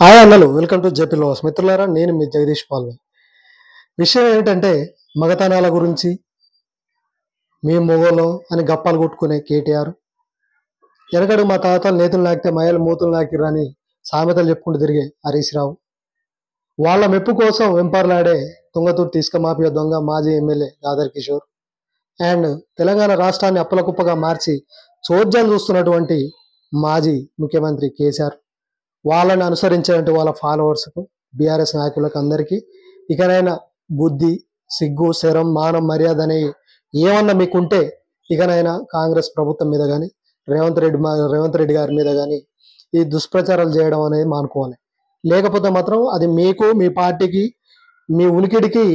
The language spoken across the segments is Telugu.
హాయ్ అన్నలు, వెల్కమ్ టు జేపీ లోస్. మిత్రులారా, నేను మీ జగదీష్ పాల్వి. విషయం ఏంటంటే, మగతనాల గురించి మీ మొగోలో అని గప్పాలు కొట్టుకునే కేటీఆర్, వెనకడు మా తాతలు నేతులు నాకితే మయలు మూతులు నాకిరని సామెతలు చెప్పుకుంటూ తిరిగే హరీష్ రావు, వాళ్ళ మెప్పు కోసం వెంపర్లాడే తుంగతుర్తి ఇసుక మాఫియా దొంగ మాజీ ఎమ్మెల్యే గాదర్ కిషోర్, అండ్ తెలంగాణ రాష్ట్రాన్ని అప్పలకుప్పగా మార్చి చోద్యం చూస్తున్నటువంటి మాజీ ముఖ్యమంత్రి కేసీఆర్, వాళ్ళని అనుసరించేటువంటి వాళ్ళ ఫాలోవర్స్కు, బీఆర్ఎస్ నాయకులకు అందరికీ ఇకనైనా బుద్ధి, సిగ్గు, శరం, మానం, మర్యాద అనేవి ఏమన్నా మీకుంటే ఇకనైనా కాంగ్రెస్ ప్రభుత్వం మీద కానీ రేవంత్ రెడ్డి గారి మీద కానీ ఈ దుష్ప్రచారాలు చేయడం అనేది మానుకోవాలి. లేకపోతే మాత్రం అది మీకు, మీ పార్టీకి, మీ ఉనికిడికి,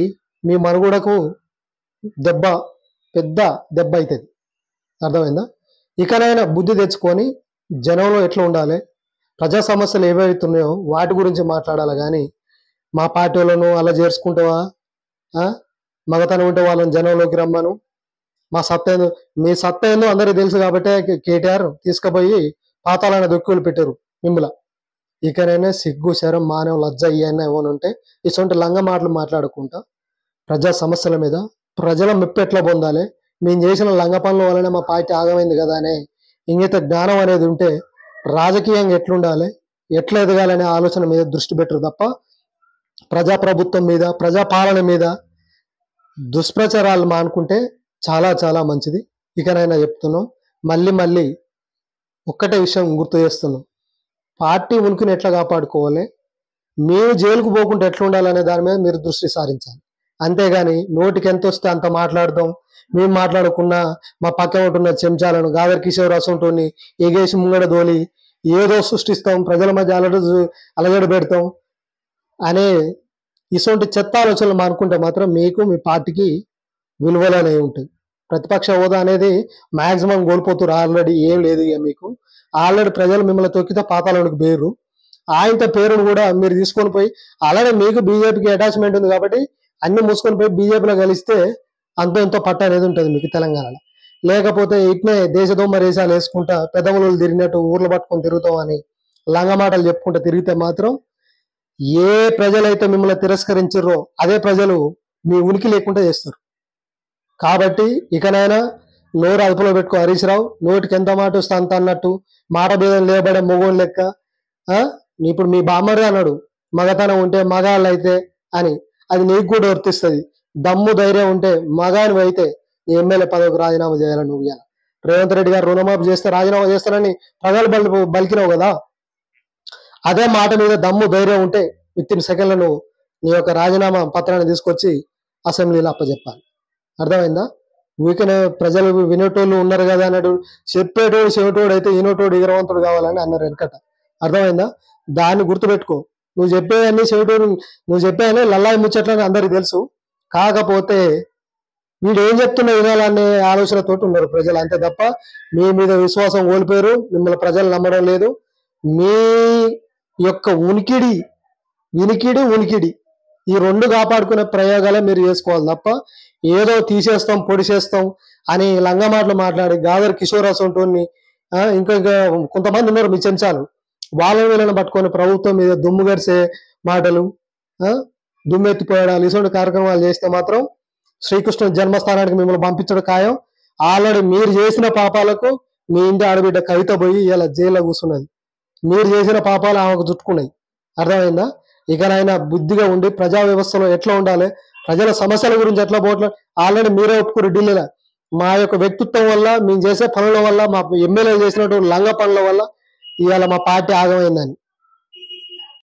మీ మనుగడకు దెబ్బ, పెద్ద దెబ్బ అవుతుంది. అర్థమైందా? ఇకనైనా బుద్ధి తెచ్చుకొని జనంలో ఎట్లా ఉండాలి, ప్రజా సమస్యలు ఏవైతున్నాయో వాటి గురించి మాట్లాడాలి. కానీ మా పార్టీ వాళ్ళను అలా చేర్చుకుంటావా, మగతనం ఉంటే వాళ్ళని జనంలోకి రమ్మను, మా సత్తా మీ సత్తా ఏందో అందరికీ తెలుసు కాబట్టి కేటీఆర్ తీసుకుపోయి పాతాలైన దొక్కులు పెట్టారు మిమ్మల. ఇకనైనా సిగ్గు, శరం, మానవ, లజ్జ ఇవన్నీ ఏమైనా ఉంటే ఇటువంటి లంగ మాటలు మాట్లాడుకుంటా ప్రజా సమస్యల మీద ప్రజల మెప్పు ఎట్లా పొందాలి, మేము చేసిన లంగ పనుల వల్లనే మా పార్టీ ఆగమైంది కదా అనే ఇంగిత జ్ఞానం అనేది ఉంటే రాజకీయంగా ఎట్లుండాలి, ఎట్లా ఎదగాలనే ఆలోచన మీద దృష్టి పెట్టరు తప్ప ప్రజాప్రభుత్వం మీద, ప్రజాపాలన మీద దుష్ప్రచారాలు మానుకుంటే చాలా చాలా మంచిది. ఇకనైనా చెప్తున్నాం, మళ్ళీ ఒక్కటే విషయం గుర్తు చేస్తున్నాం, పార్టీ ఉనికిని ఎట్లా కాపాడుకోవాలి, మీరు జైలుకు పోకుండా ఎట్లా ఉండాలనే దాని మీద మీరు దృష్టి సారించాలి. అంతేగాని నోటికి ఎంత వస్తే అంత మాట్లాడదాం, మేము మాట్లాడుకున్న మా పక్క ఉంటున్న చెంచాలను గాదర్ కిషోర్ అసంటోని ఎగేసి ముంగడ దోలి ఏదో సృష్టిస్తాం, ప్రజల మధ్య అలజడి పెడతాం అనే ఇటువంటి చెత్త ఆలోచనలు మానుకుంటే మాత్రం మీకు, మీ పార్టీకి విలువలు అనేవి ఉంటాయి. ప్రతిపక్ష హోదా అనేది మాక్సిమం కోల్పోతారు. ఆల్రెడీ ఏం లేదు. ఇక మీకు ఆల్రెడీ ప్రజలు మిమ్మల్ని తొక్కితే పాతాళానికి పేరు, ఆయనతో పేరును కూడా మీరు తీసుకొని పోయి ఆల్రెడీ మీకు బీజేపీకి అటాచ్మెంట్ ఉంది కాబట్టి అన్ని మూసుకొని పోయి బీజేపీలో కలిస్తే అంతో ఎంతో పట్ట అనేది ఉంటుంది మీకు తెలంగాణలో. లేకపోతే ఇట్నే దేశదొమ్మ రేసాలు వేసుకుంటా పెద్దములు తిరిగినట్టు ఊర్లు పట్టుకొని తిరుగుతాం అని లంగమాటలు చెప్పుకుంటూ తిరిగితే మాత్రం ఏ ప్రజలైతే మిమ్మల్ని తిరస్కరించారో అదే ప్రజలు మీ ఉనికి లేకుండా చేస్తారు. కాబట్టి ఇకనైనా నోరు అదుపులో పెట్టుకో హరీష్ రావు. నోటికి ఎంత మాట వస్తే అంత అన్నట్టు మాట భేదం లేబడే మొగోని లెక్క. ఇప్పుడు మీ బామ్మరే అన్నాడు మగతనం ఉంటే మగాళ్ళు అయితే అని, అది నీకు కూడా వర్తిస్తుంది. దమ్ము ధైర్యం ఉంటే మగాని అయితే నీ ఎమ్మెల్యే పదవికి రాజీనామా చేయాలని నువ్వు ఇవ్వాలి. రేవంత్ రెడ్డి గారు రుణమాఫీ చేస్తే రాజీనామా చేస్తారని ప్రజలు బలికినావు కదా, అదే మాట మీద దమ్ము ధైర్యం ఉంటే విత్ ఇన్ సెకండ్లో నువ్వు నీ యొక్క రాజీనామా పత్రాన్ని తీసుకొచ్చి అసెంబ్లీలో అప్పచెప్పాలి. అర్థమైందా? ఊరికనే ప్రజలు వినేటోళ్ళు ఉన్నారు కదా అన్నాడు, చెప్పేటోడు చెవిటోడు అయితే ఈనోటోడు ఇగరవంతుడు కావాలని అన్నారు వెనకట. అర్థమైందా? దాన్ని గుర్తుపెట్టుకో. నువ్వు చెప్పేవన్నీ లల్లాయి ముచ్చట్లని అందరికి తెలుసు. కాకపోతే వీడు ఏం చెప్తున్నా వినాలనే ఆలోచనతోటి ఉన్నారు ప్రజలు, అంతే తప్ప మీ మీద విశ్వాసం కోల్పోయారు. మిమ్మల్ని ప్రజలు నమ్మడం లేదు. మీ యొక్క ఉనికిడి ఈ రెండు కాపాడుకునే ప్రయోగాలే మీరు చేసుకోవాలి తప్ప ఏదో తీసేస్తాం, పొడిచేస్తాం అని లంగ మాటలు మాట్లాడి గాదర్ కిషోర్ అసంటోని ఇంకా కొంతమంది ఉన్నారు మీ చెంచాలు, వాళ్ళని వీళ్ళని పట్టుకొని ప్రభుత్వం మీద దుమ్ము గడిసే మాటలు, దుమ్మెత్తిపోయడాలు, ఇటువంటి కార్యక్రమాలు చేస్తే మాత్రం శ్రీకృష్ణ జన్మస్థానానికి మిమ్మల్ని పంపించడం ఖాయం. ఆల్రెడీ మీరు చేసిన పాపాలకు మీ ఇంటి ఆడబిడ్డ కవిత పోయి ఇలా జైల్లో కూర్చున్నది. మీరు చేసిన పాపాలు ఆమెకు చుట్టుకున్నాయి. అర్థమైందా? ఇకనైనా బుద్ధిగా ఉండి ప్రజా వ్యవస్థలో ఎట్లా ఉండాలి, ప్రజల సమస్యల గురించి ఎట్లా పోట్ల ఆల్రెడీ మీరే ఒప్పుకుని ఢిల్లీలో మా యొక్క వ్యక్తిత్వం వల్ల, మేము చేసే పనుల వల్ల, మా ఎమ్మెల్యేలు చేసినటువంటి లంగ పనుల వల్ల ఇవాళ మా పార్టీ ఆగమైందని.